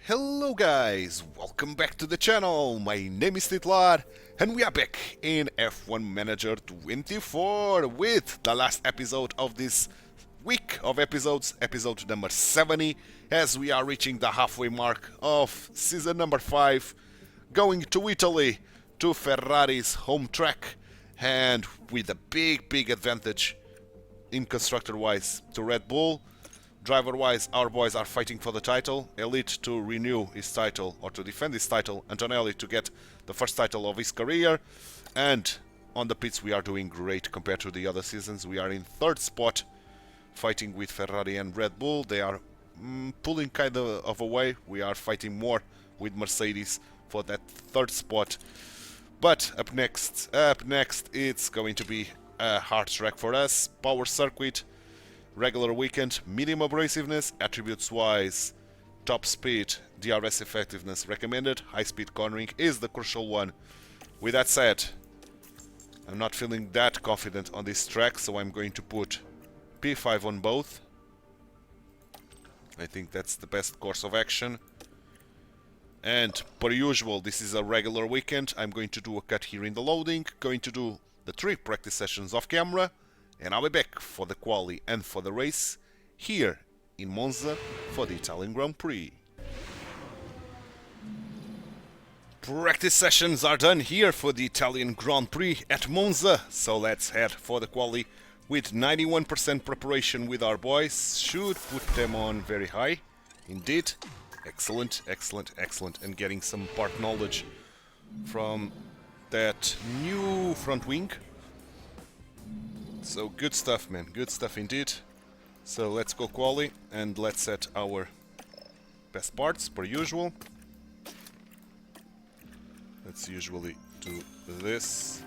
Hello guys, welcome back to the channel. My name is Titular and we are back in F1 Manager 24 with the last episode of this week of episodes, episode number 70, as we are reaching the halfway mark of season number 5, going to Italy, to Ferrari's home track, and with a big advantage in constructor-wise to Red Bull. Driver-wise, our boys are fighting for the title. Elite to renew his title, or to defend his title. Antonelli to get the first title of his career. And on the pits we are doing great compared to the other seasons. We are in third spot, fighting with Ferrari and Red Bull. They are pulling kind of away. We are fighting more with Mercedes for that third spot. But up next it's going to be a hard track for us. Power circuit. Regular weekend, medium abrasiveness, attributes wise, top speed, DRS effectiveness recommended, high speed cornering is the crucial one. With that said, I'm not feeling that confident on this track, so I'm going to put P5 on both. I think that's the best course of action. And per usual, this is a regular weekend. I'm going to do a cut here in the loading, going to do the 3 practice sessions off camera. And I'll be back for the quali and for the race here in Monza for the Italian Grand Prix. Practice sessions are done here for the Italian Grand Prix at Monza, so let's head for the quali with 91% preparation with our boys. Should put them on very high, indeed. Excellent, and getting some part knowledge from that new front wing. So good stuff, man, good stuff indeed. So let's go quali and let's set our best parts per usual. Let's usually do this.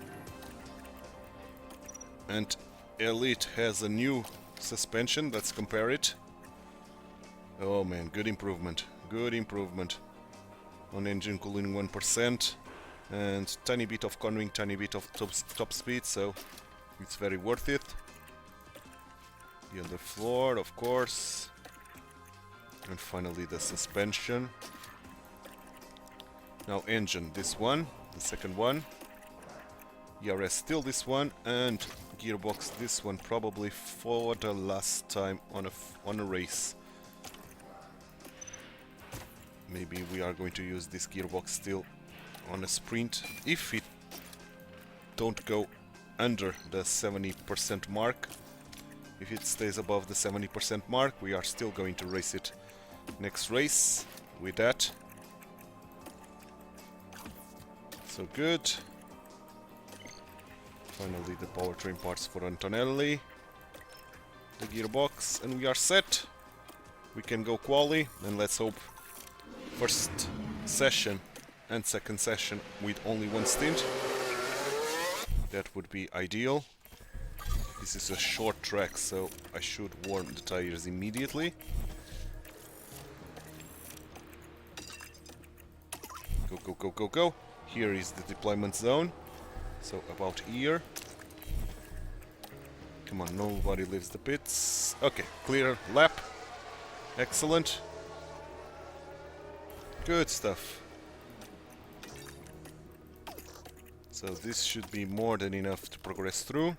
And Elite has a new suspension, let's compare it. Oh man, good improvement on engine cooling 1% and tiny bit of cornering, tiny bit of top speed, so it's very worth it. The underfloor, of course. And finally the suspension. Now engine, this one, the second one. ERS still this one, and gearbox this one, probably for the last time on a race. Maybe we are going to use this gearbox still on a sprint if it don't go under the 70% mark. If it stays above the 70% mark, we are still going to race it next race with that. So good. Finally the powertrain parts for Antonelli, the gearbox, and we are set. We can go quali, and let's hope first session and second session with only one stint. That would be ideal. This is a short track, so I should warm the tires immediately. Go. Here is the deployment zone. So about here. Come on, nobody leaves the pits. Okay, clear lap. Excellent. Good stuff. So this should be more than enough to progress through.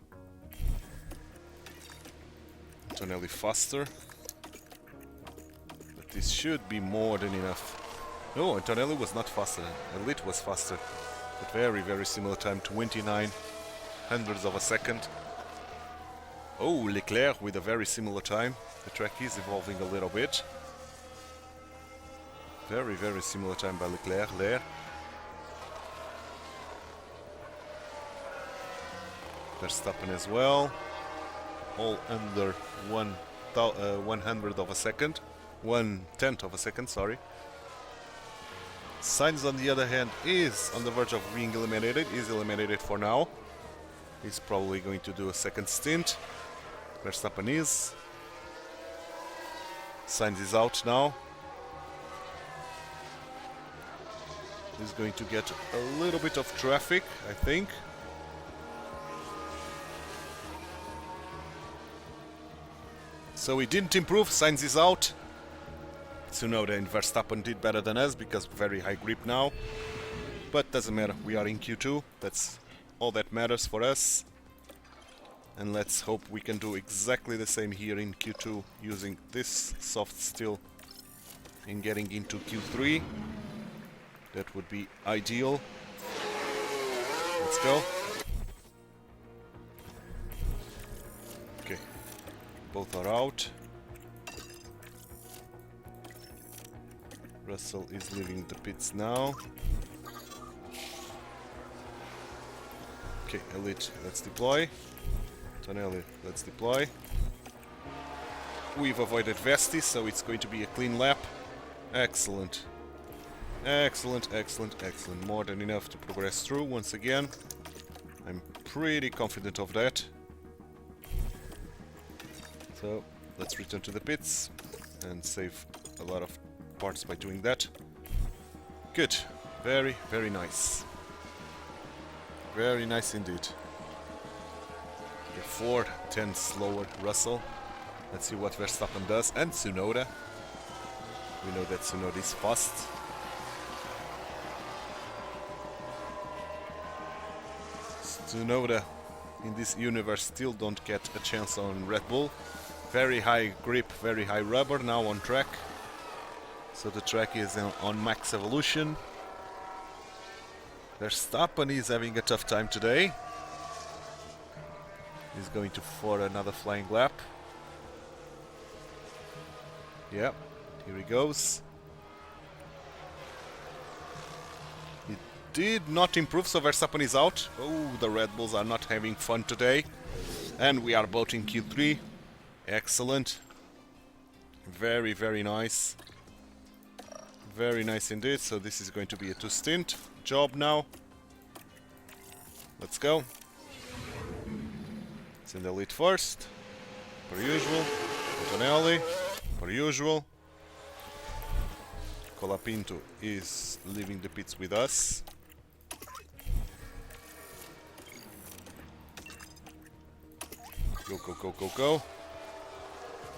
Antonelli faster. But this should be more than enough. No, Antonelli was not faster. Elite was faster. But very similar time, 29 hundredths of a second. Oh, Leclerc with a very similar time. The track is evolving a little bit. Very similar time by Leclerc there. Verstappen as well, all under 1/100 of a second, 1/10 of a second, sorry. Sainz, on the other hand, is on the verge of being eliminated, is eliminated for now. He's probably going to do a second stint. Verstappen is. Sainz is out now. He's going to get a little bit of traffic, I think. So he didn't improve, Sainz is out. Tsunoda and Verstappen did better than us because very high grip now. But doesn't matter, we are in Q2, that's all that matters for us. And let's hope we can do exactly the same here in Q2 using this soft steel in getting into Q3. That would be ideal. Let's go. Okay, both are out. Russell is leaving the pits now. Okay, Elite, let's deploy. Antonelli, let's deploy. We've avoided Vesti, so it's going to be a clean lap. Excellent. Excellent, excellent, excellent. More than enough to progress through once again. I'm pretty confident of that. So, let's return to the pits and save a lot of parts by doing that. Good. Very, very nice. Very nice indeed. Okay, 4/10 slower Russell. Let's see what Verstappen does. And Tsunoda. We know that Tsunoda is fast. Tsunoda in this universe still don't get a chance on Red Bull. Very high grip, very high rubber now on track. So the track is on max evolution. Verstappen is having a tough time today. He's going for another flying lap. Yeah, here he goes. He did not improve, so Verstappen is out. Oh, the Red Bulls are not having fun today. And we are both in Q3. Excellent. Very, very nice. Very nice indeed. So this is going to be a 2-stint job now. Let's go. Send the lead first. Per usual. Antonelli. Per usual. Colapinto is leaving the pits with us. Go, go, go, go, go.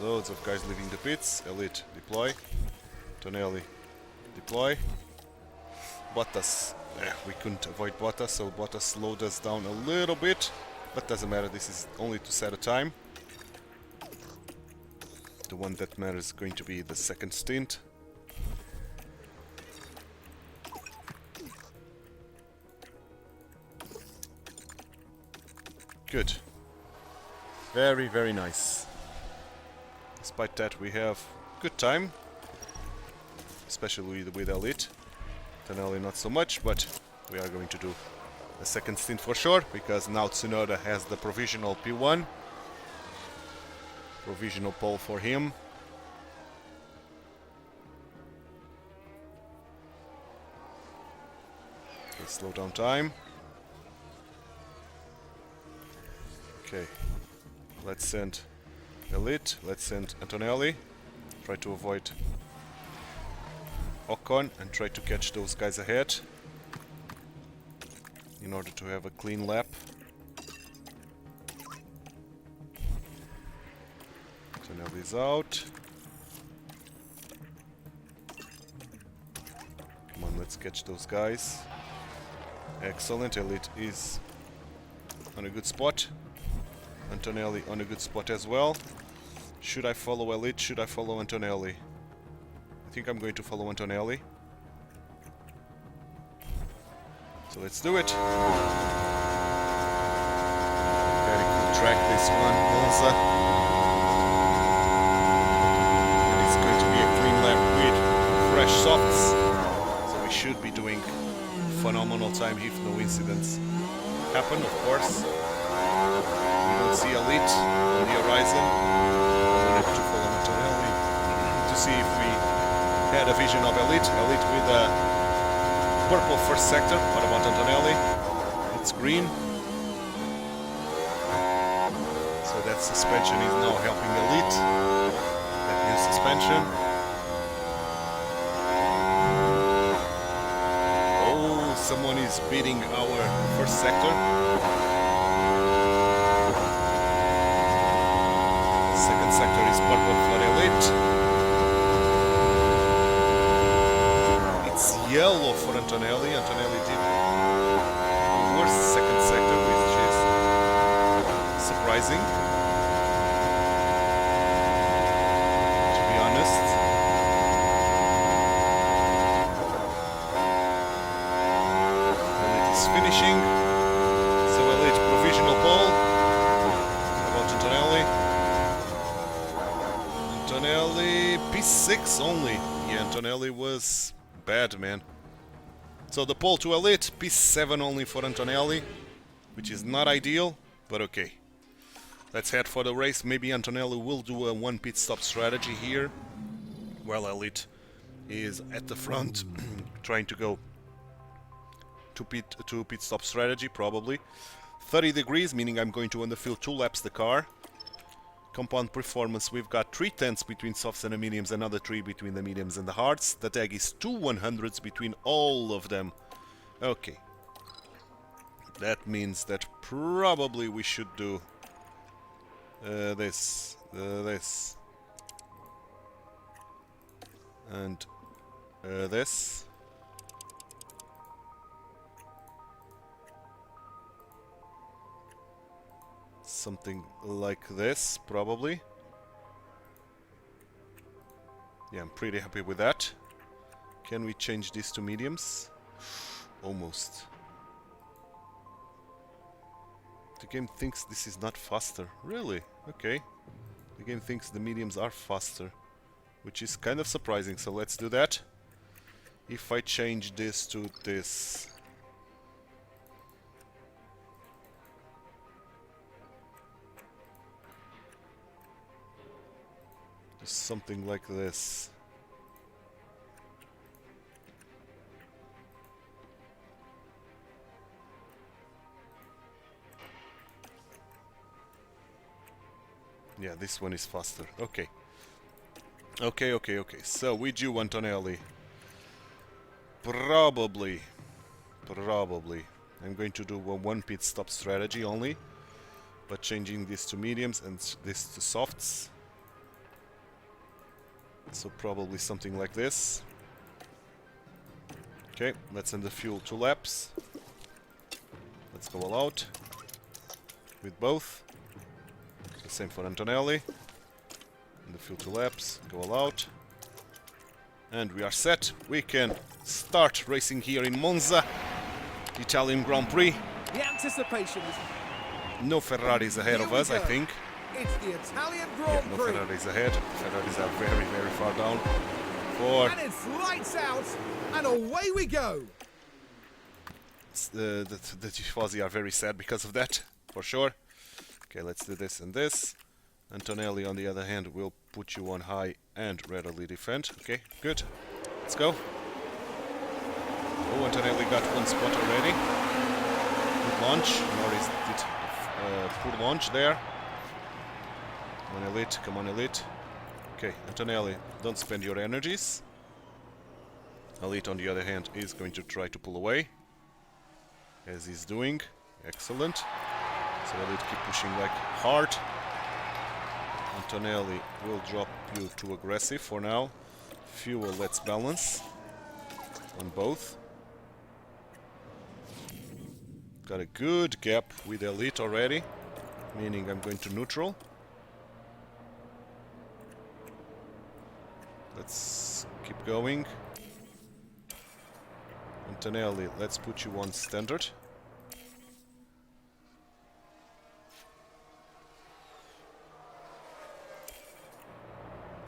Loads of guys leaving the pits. Elite, deploy. Antonelli, deploy. Bottas, we couldn't avoid Bottas, so Bottas slowed us down a little bit. But doesn't matter, this is only to set a time. The one that matters is going to be the second stint. Good. Very, very nice. Despite that, we have good time. Especially with Elite. Antonelli not so much, but we are going to do a second stint for sure, because now Tsunoda has the provisional P1. Provisional pole for him. Okay, slow down time. Okay, let's send Elite, let's send Antonelli. Try to avoid Ocon and try to catch those guys ahead in order to have a clean lap. Antonelli is out. Come on, let's catch those guys. Excellent, Elite is on a good spot. Antonelli on a good spot as well. Should I follow Elite? Should I follow Antonelli? I think I'm going to follow Antonelli. So let's do it. Very cool track, this one, Monza. And it's going to be a clean lap with fresh softs. So we should be doing phenomenal time if no incidents happen, of course. We don't see Elite on the horizon. I wanted to follow Antonelli to see if we had a vision of Elite. Elite with a purple first sector. What about Antonelli? It's green. So that suspension is now helping Elite. That new suspension. Oh, someone is beating our first sector. Second sector is purple for Elite. yellow for Antonelli. Antonelli did the worst second sector, which is surprising, to be honest. Elite is finishing. So Elite provisional pole. About Antonelli. Antonelli P6 only. Yeah, Antonelli was bad, man. So the pole to Elite, P7 only for Antonelli, which is not ideal, but okay. Let's head for the race. Maybe Antonelli will do a one pit stop strategy here, while Elite is at the front, trying to go to pit stop strategy, probably. 30 degrees, meaning I'm going to underfill 2 laps the car. Compound performance, we've got 3 tenths between softs and the mediums, another 3 between the mediums and the hards. The tag is 2 100s between all of them. Okay. That means that probably we should do this, and this. Something like this, probably. Yeah, I'm pretty happy with that. Can we change this to mediums? Almost. The game thinks this is not faster. Really? Okay. The game thinks the mediums are faster, which is kind of surprising, so let's do that. If I change this to this... something like this. Yeah, this one is faster. Okay. Okay. So we do Antonelli. Probably. I'm going to do a one pit stop strategy only, but changing this to mediums and this to softs. So probably something like this. Okay, let's end the fuel 2 laps. Let's go all out with both. The same for Antonelli. And the fuel 2 laps, go all out. And we are set. We can start racing here in Monza, the Italian Grand Prix. The anticipation is... No Ferraris ahead of us, I think. It's the Italian Grand No Prix. Ferraris ahead. Ferraris are very, very far down. And it's lights out, and away we go. The Tifosi are very sad because of that, for sure. Okay, let's do this and this. Antonelli, on the other hand, will put you on high and readily defend. Okay, good. Let's go. Oh, Antonelli got 1 spot already. Good launch. Norris did poor launch there. Come on, Elite. Come on, Elite. Okay, Antonelli, don't spend your energies. Elite, on the other hand, is going to try to pull away, as he's doing. Excellent. So Elite keep pushing like hard. Antonelli will drop you too aggressive for now. Fuel, let's balance on both. Got a good gap with Elite already, meaning I'm going to neutral. Let's keep going. Antonelli, let's put you on standard.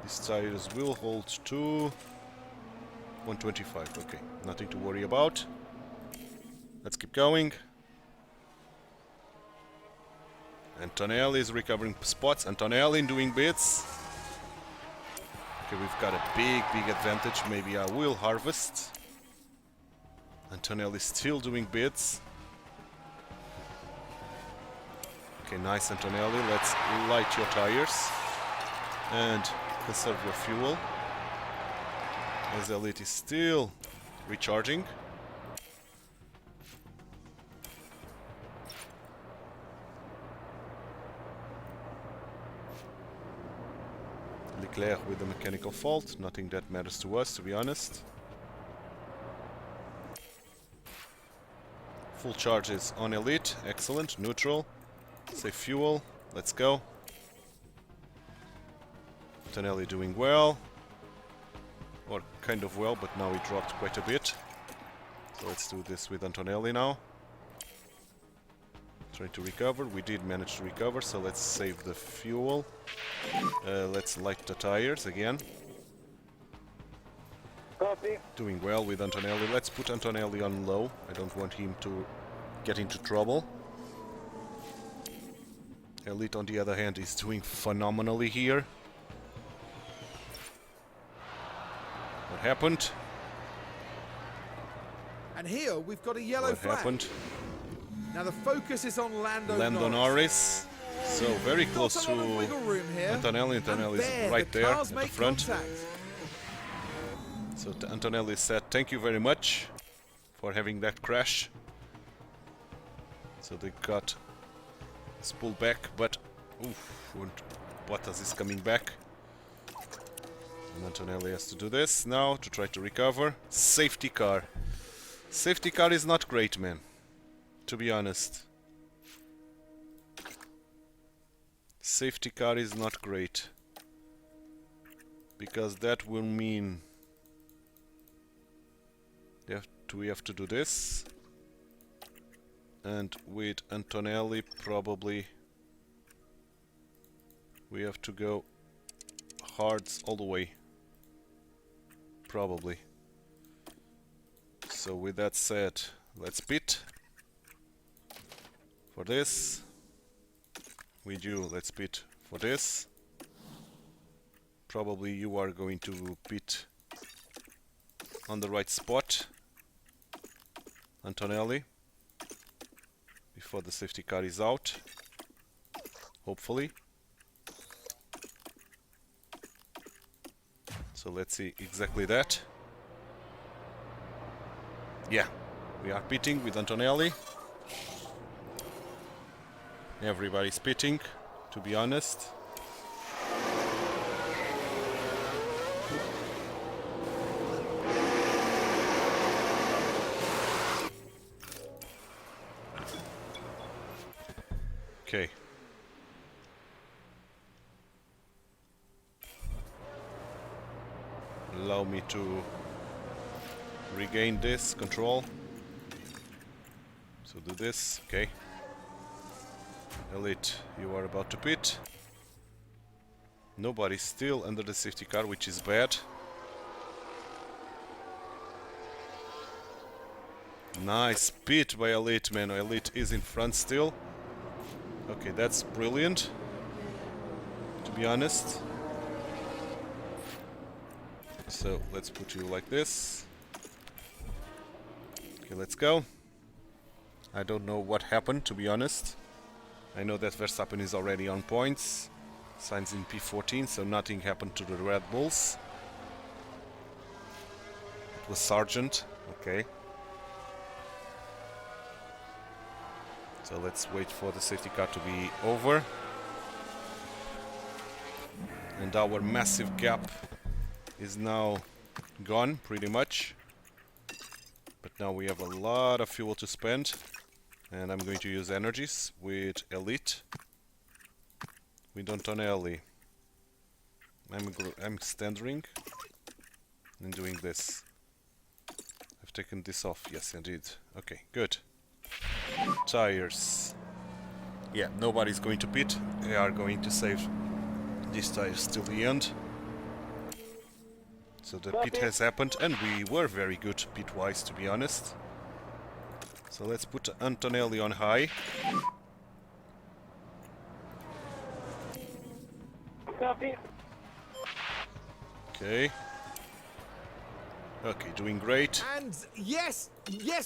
These tires will hold to 125. Okay, nothing to worry about. Let's keep going. Antonelli is recovering spots. Antonelli doing bits. Okay, we've got a big advantage. Maybe I will harvest. Antonelli still doing bits. Okay, nice, Antonelli. Let's light your tires and conserve your fuel, as Elite is still recharging. Leclerc with a mechanical fault, nothing that matters to us, to be honest. Full charges on Elite. Excellent. Neutral. Save fuel. Let's go. Antonelli doing well. Or kind of well, but now he dropped quite a bit. So let's do this with Antonelli now. Trying to recover. We did manage to recover, so let's save the fuel. Let's light the tires again. Copy. Doing well with Antonelli. Let's put Antonelli on low. I don't want him to get into trouble. Elite, on the other hand, is doing phenomenally here. What happened? And here we've got a yellow What flag. happened? Now the focus is on Lando Lando Norris. So very close Not a lot of wiggle to room here. Antonelli. Antonelli is right the there cars at the make front. contact. So Antonelli said, "Thank you very much for having that crash." So they got this pull back, but oof, and Bottas is coming back. And Antonelli has to do this now to try to recover. Safety car. Safety car is not great, man. To be honest. Safety car is not great. Because that will mean we have to do this. And with Antonelli probably we have to go hards all the way. Probably. So with that said, let's pit. For this. With you, let's pit for this. Probably you are going to pit on the right spot. Antonelli. Before the safety car is out. Hopefully. So let's see exactly that. Yeah, we are pitting with Antonelli. Everybody's pitting, to be honest. Okay. Allow me to regain this control. So do this, okay. Elite, you are about to pit. Nobody's still under the safety car, which is bad. Nice pit by Elite, man. Elite is in front still. Okay, that's brilliant, to be honest. So let's put you like this. Okay, let's go. I don't know what happened, to be honest. I know that Verstappen is already on points. Sainz in P14, so nothing happened to the Red Bulls. It was Sargent, okay. So let's wait for the safety car to be over. And our massive gap is now gone, pretty much. But now we have a lot of fuel to spend. And I'm going to use energies with Elite. With Antonelli. I'm standing and doing this. I've taken this off, yes indeed. Okay, good. Tires. Yeah, nobody's going to pit. They are going to save these tires till the end. So the pit has happened, and we were very good pit-wise, to be honest. So let's put Antonelli on high. Copy. Okay. Okay, doing great. And yes,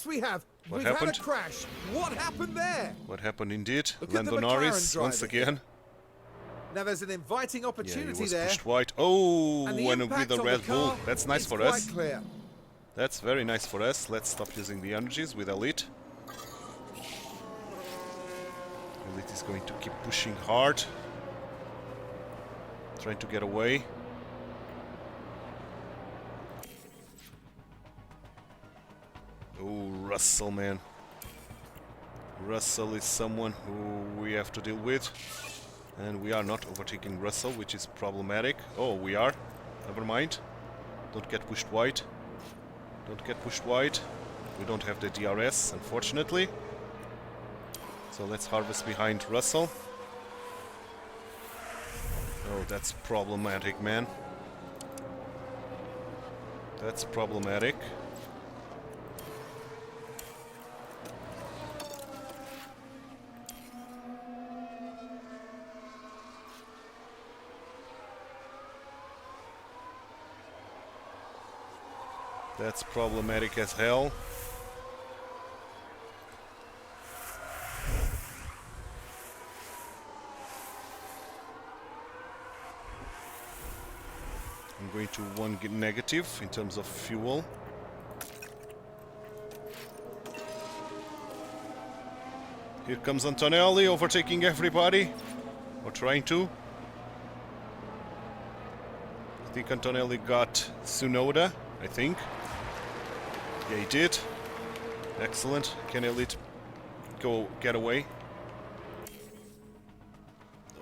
we have. What We've happened? had a crash. What happened there? What happened indeed? Look at the Lando Norris McLaren once driving. again. Now there's an inviting Yeah, he opportunity was there. pushed wide. Oh, And the and impact with the on Red the Bull. car That's nice is for quite us. clear. That's very nice for us. Let's stop using the energies with Elite. Elite is going to keep pushing hard. Trying to get away. Oh, Russell, man. Russell is someone who we have to deal with. And we are not overtaking Russell, which is problematic. Oh, we are. Never mind. Don't get pushed wide. Don't get pushed wide. We don't have the DRS, unfortunately. So let's harvest behind Russell. Oh, that's problematic, man. That's problematic. That's problematic as hell. I'm going to one negative in terms of fuel. Here comes Antonelli overtaking everybody, or trying to. I think Antonelli got Tsunoda, I think. Yeah, he did. Excellent. Can Elite go get away?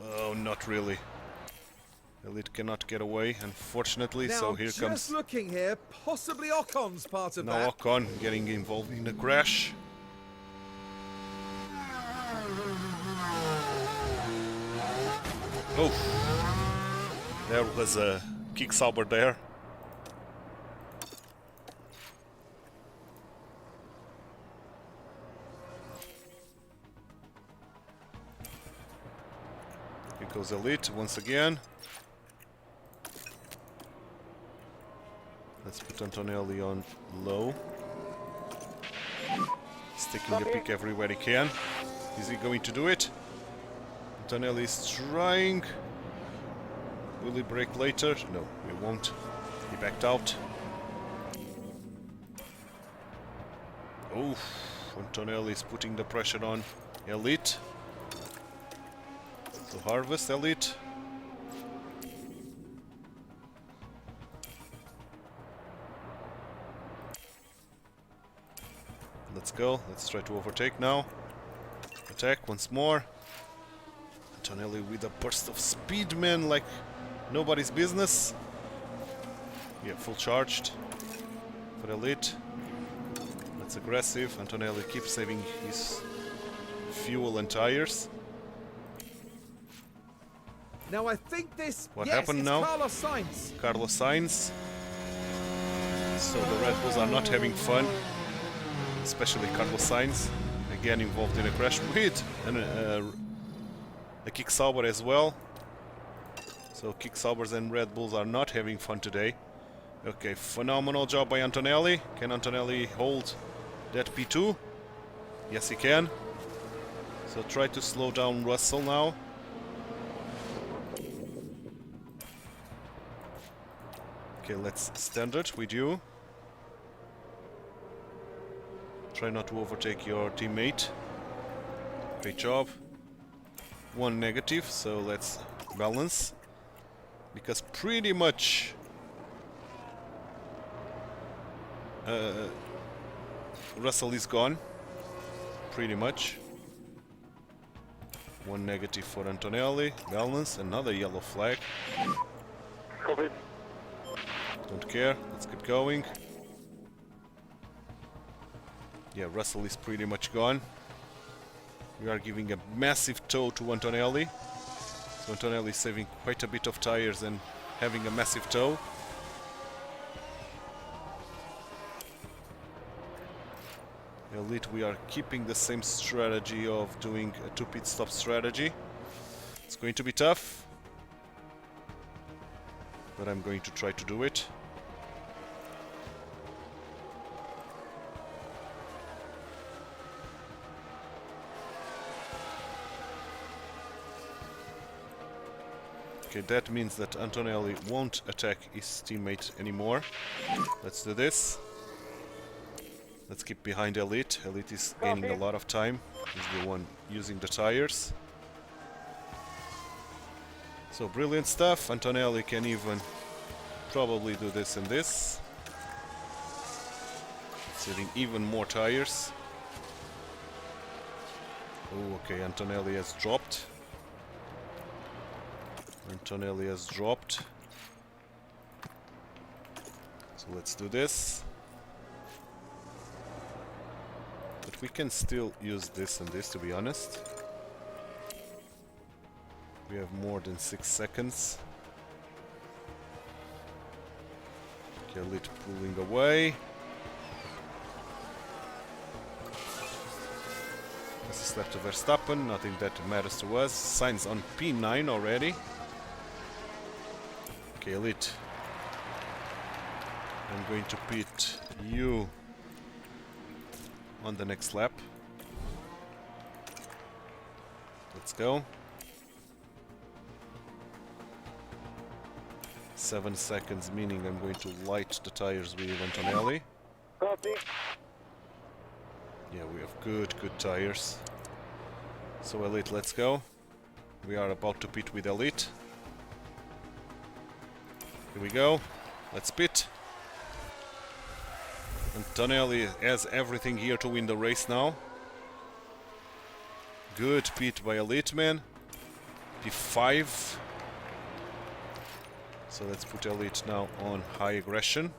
Oh, not really. Elite cannot get away, unfortunately, Now, so here just comes... looking here, possibly Ocon's part of Now that. Ocon getting involved in the crash. Oh, there was a kick Sauber there. Here goes Elite once again. Let's put Antonelli on low. He's taking a peek everywhere he can. Is he going to do it? Antonelli is trying. Will he brake later? No, he won't. He backed out. Oh, Antonelli is putting the pressure on Elite. To harvest Elite. Let's go. Let's try to overtake now. Attack once more. Antonelli with a burst of speed, man, like nobody's business. Yeah, full charged for Elite. That's aggressive. Antonelli keeps saving his fuel and tires. Now I think this... What yes, happened it's now? Carlos Sainz. Carlos Sainz. So the Red Bulls are not having fun. Especially Carlos Sainz. Again involved in a crash with a kick Sauber as well. So kick Saubers and Red Bulls are not having fun today. Okay, phenomenal job by Antonelli. Can Antonelli hold that P2? Yes, he can. So try to slow down Russell now. Okay, let's standard with you. Try not to overtake your teammate. Great job. One negative, so let's balance. Because pretty much Russell is gone. Pretty much. One negative for Antonelli. Balance. Another yellow flag. Copy. Don't care. Let's keep going. Yeah, Russell is pretty much gone. We are giving a massive tow to Antonelli. So Antonelli is saving quite a bit of tires and having a massive tow. Elite, we are keeping the same strategy of doing a 2 pit stop strategy. It's going to be tough, but I'm going to try to do it. Okay, that means that Antonelli won't attack his teammate anymore. Let's do this. Let's keep behind Elite. Elite is gaining a lot of time. He's the one using the tires. So brilliant stuff. Antonelli can even probably do this and this. Saving even more tires. Oh, okay, Antonelli has dropped. Antonelli has dropped. So let's do this. But we can still use this and this, to be honest. We have more than 6 seconds. Okay, Elite pulling away. This is left to Verstappen, nothing that matters to us. Sainz on P9 already. Okay, Elite. I'm going to pit you on the next lap. Let's go. 7 seconds, meaning I'm going to light the tires with Antonelli. Copy. Yeah, we have good tires. So Elite, let's go. We are about to pit with Elite. Here we go. Let's pit. Antonelli has everything here to win the race now. Good pit by Elite, man. P5. So let's put Elite now on high aggression.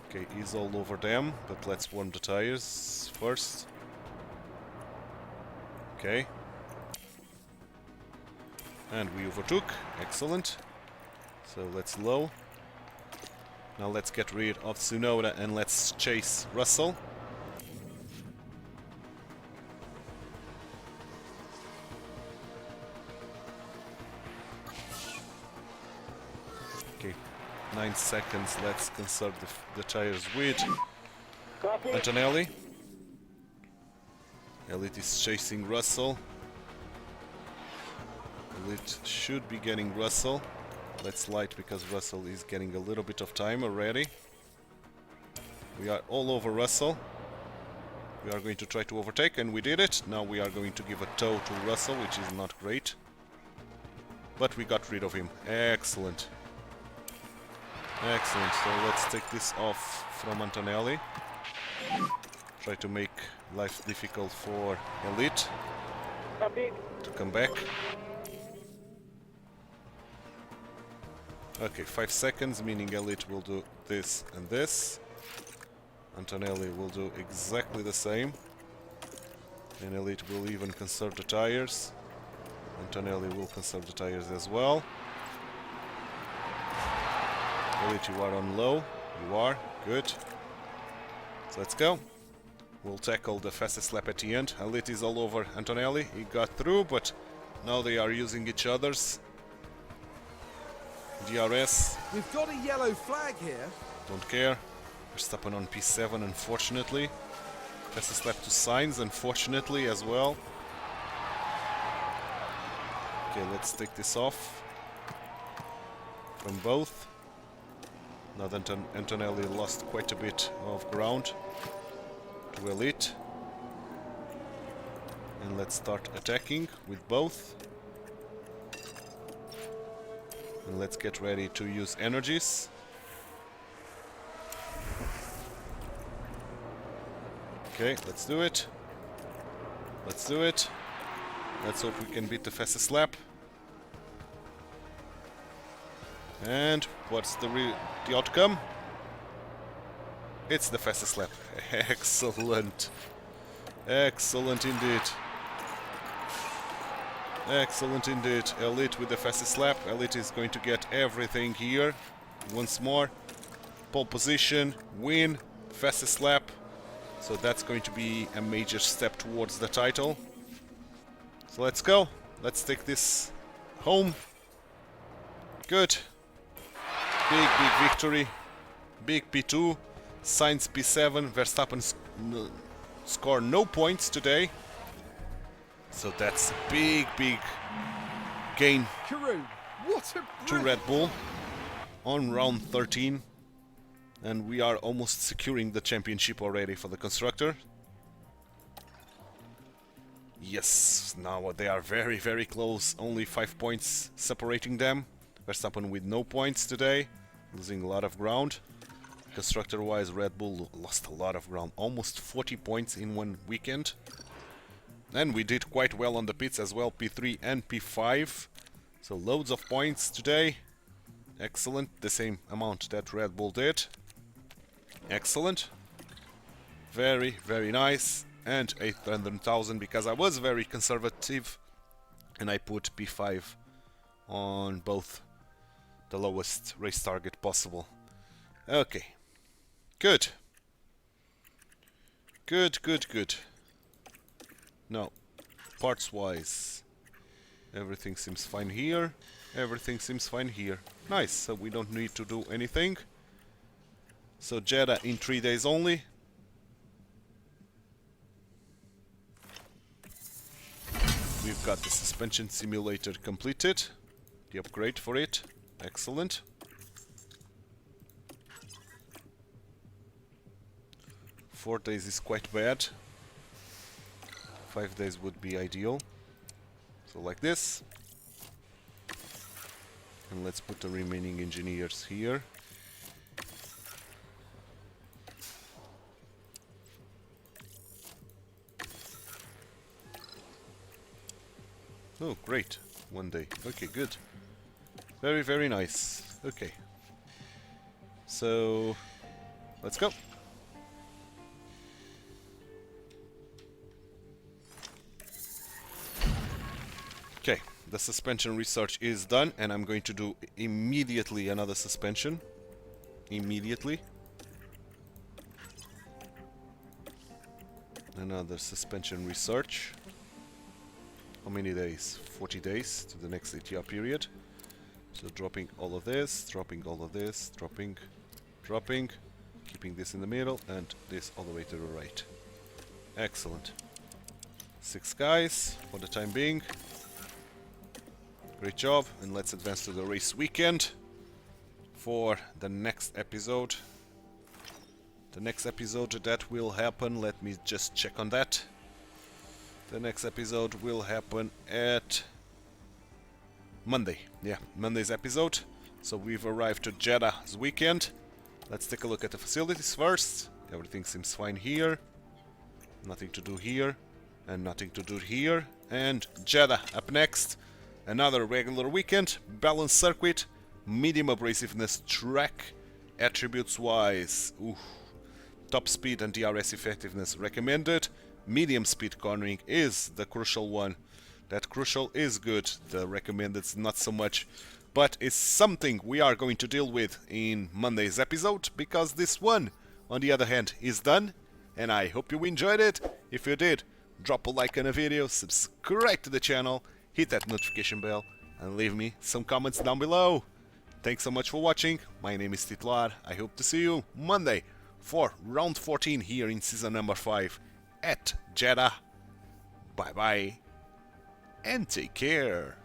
Okay, he's all over them, but let's warm the tires first. Okay. And we overtook. Excellent. So let's low. Now let's get rid of Tsunoda and let's chase Russell. Okay, 9 seconds. Let's conserve the tires with Copy. Antonelli. Elite is chasing Russell. Elite should be getting Russell. Let's light because Russell is getting a little bit of time already. We are all over Russell. We are going to try to overtake, and we did it. Now we are going to give a tow to Russell, which is not great. But we got rid of him. Excellent. Excellent. So let's take this off from Antonelli. Try to make life difficult for Elite Copy. to come back. Okay, 5 seconds, meaning Elite will do this and this. Antonelli will do exactly the same. And Elite will even conserve the tires. Antonelli will conserve the tires as well. Elite, you are on low. You are. Good. So let's go. We'll tackle the fastest lap at the end. Elite is all over Antonelli. He got through, but now they are using each other's DRS. We've got a yellow flag here. Don't care. Verstappen on P7, unfortunately. Fastest lap to Sainz, unfortunately, as well. Okay, let's take this off from both. Now that Antonelli lost quite a bit of ground to Elite. And let's start attacking with both. And let's get ready to use energies. Okay, let's do it. Let's do it. Let's hope we can beat the fastest lap. And what's the outcome? It's the fastest lap. Excellent. Excellent indeed. Excellent indeed. Elite with the fastest lap. Elite is going to get everything here. Once more. Pole position, win, fastest lap. So that's going to be a major step towards the title. So let's go. Let's take this home. Good. Big victory. Big P2. Sainz P7. Verstappen score no points today. So that's a big gain Karun, what a to Red Bull on round 13. And we are almost securing the championship already for the constructor. Yes, now they are very close. Only 5 points separating them. Verstappen with no points today, losing a lot of ground. Constructor-wise, Red Bull lost a lot of ground, almost 40 points in one weekend. And we did quite well on the pits as well, P3 and P5. So loads of points today. Excellent, the same amount that Red Bull did. Excellent. Very, very nice. And 800,000 because I was very conservative and I put P5 on both the lowest race target possible. Okay. Good. Good, good, good. Now, parts-wise, everything seems fine here. Everything seems fine here. Nice, so we don't need to do anything. So Jeddah in 3 days only. We've got the suspension simulator completed. The upgrade for it. Excellent. Four days is quite bad. 5 days would be ideal. So like this. And let's put the remaining engineers here. Oh, great. 1 day. Okay, good. Very, very nice. Okay. So, let's go. Okay, the suspension research is done, and I'm going to do immediately another suspension. Immediately. Another suspension research. How many days? 40 days to the next ATR period. So dropping all of this, dropping all of this, dropping, dropping, keeping this in the middle, and this all the way to the right. Excellent. 6 guys for the time being. Great job, and let's advance to the race weekend for the next episode. The next episode that will happen, let me just check on that. The next episode will happen at Monday. Yeah, Monday's episode. So we've arrived to Jeddah's weekend. Let's take a look at the facilities first. Everything seems fine here. Nothing to do here. And nothing to do here. And Jeddah up next. Another regular weekend. Balanced circuit. Medium abrasiveness track. Attributes wise. Top speed and DRS effectiveness recommended. Medium speed cornering is the crucial one. That crucial is good. The recommended is not so much. But it's something we are going to deal with in Monday's episode, because this one, on the other hand, is done. And I hope you enjoyed it. If you did, drop a like on the video, subscribe to the channel, hit that notification bell, and leave me some comments down below. Thanks so much for watching. My name is Titular. I hope to see you Monday for round 14 here in season number 5 at Jeddah. Bye bye and take care.